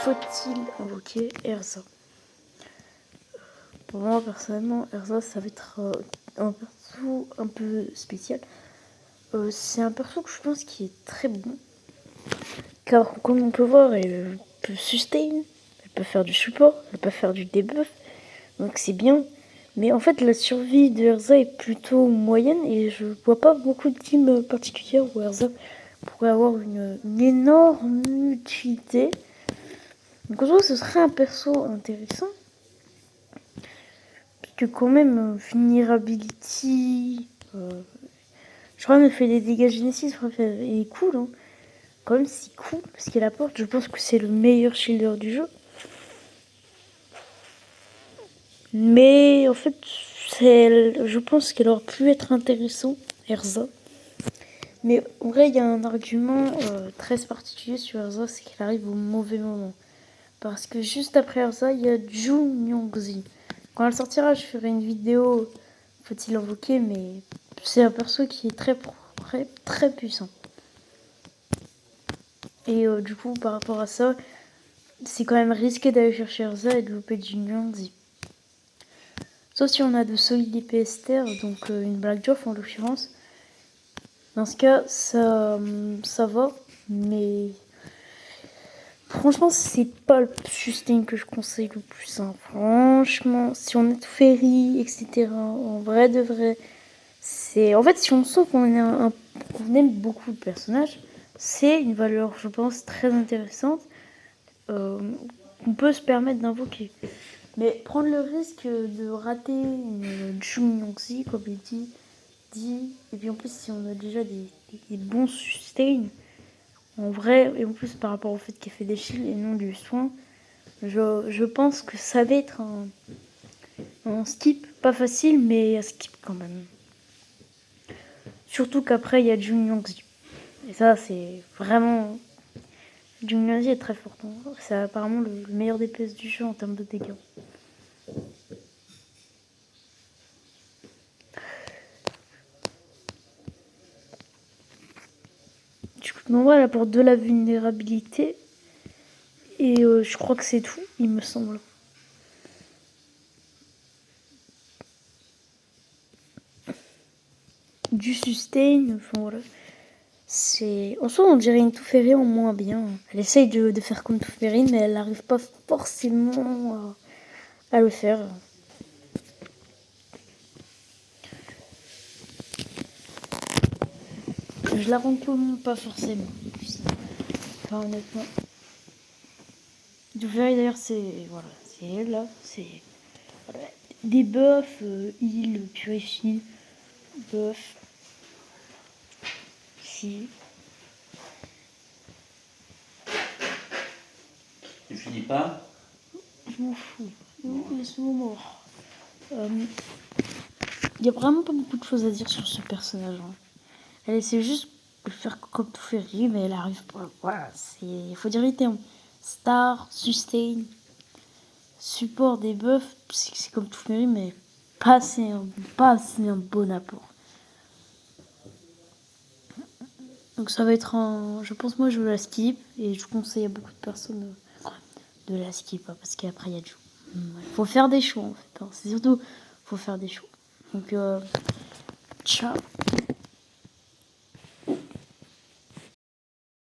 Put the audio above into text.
faut-il invoquer Erza? Pour moi, personnellement, Erza, ça va être un perso un peu spécial. C'est un perso que je pense qui est très bon. Car, comme on peut voir, elle peut sustain, elle peut faire du support, elle peut faire du debuff. Donc c'est bien. Mais en fait, la survie de Erza est plutôt moyenne et je vois pas beaucoup de teams particulières où Erza pourrait avoir une énorme utilité. Donc en soi, ce serait un perso intéressant. Parce que quand même, Vulnerability, je crois qu'elle me fait des dégâts Genesis, elle est cool. Hein. Quand même, c'est cool parce qu'elle apporte, je pense que c'est le meilleur shielder du jeu. Mais en fait, je pense qu'elle aurait pu être intéressante, Erza. Mais en vrai, il y a un argument très particulier sur Erza, c'est qu'elle arrive au mauvais moment. Parce que juste après Erza, il y a Jun Yongzi. Quand elle sortira, je ferai une vidéo, faut-il invoquer, mais c'est un perso qui est très puissant. Et du coup, par rapport à ça, c'est quand même risqué d'aller chercher Erza et de louper Jun Yongzi. Sauf si on a de solides IPSTR, donc une Black Joff en l'occurrence. Dans ce cas, ça va, mais franchement, c'est pas le sustain que je conseille le plus. Hein. Franchement, si on est tout ferry, etc., en vrai de vrai, c'est. En fait, si on sent qu'on aime beaucoup le personnage, c'est une valeur, je pense, très intéressante qu'on peut se permettre d'invoquer. Mais prendre le risque de rater une Jun Yongzi, comme il dit, et puis en plus, si on a déjà des bons sustains, en vrai, et en plus par rapport au fait qu'elle fait des shields et non du soin, je pense que ça va être un skip, pas facile, mais un skip quand même. Surtout qu'après, il y a Jun Yongzi. Et ça, c'est vraiment... Jun Yongzi est très fort. C'est apparemment le meilleur DPS du jeu en termes de dégâts. Du coup, voilà, pour de la vulnérabilité. Et je crois que c'est tout, il me semble. Du sustain, enfin voilà. C'est... En soi, on dirait une Teferi en moins bien. Elle essaye de faire comme Teferi, mais elle n'arrive pas forcément à le faire. Je la recommande pas forcément. Enfin, honnêtement. Teferi, d'ailleurs, c'est... Voilà, c'est elle, là. C'est... Voilà. Des buffs, heal, purifie, buff. Si... Tu finis pas? Je m'en fous. Laisse-moi mort. Il y a vraiment pas beaucoup de choses à dire sur ce personnage. Hein. Elle essaie juste de faire comme Teferi, mais elle arrive pas. Voilà, il faut dire les termes. Star, sustain, support des buffs, c'est comme Teferi, mais pas assez un bon apport. Donc ça va être un... Je pense moi je la skip, et je conseille à beaucoup de personnes de la skip, hein, parce qu'après il y a du... Faut faire des choix en fait. Hein. C'est surtout, faut faire des choix. Donc, ciao.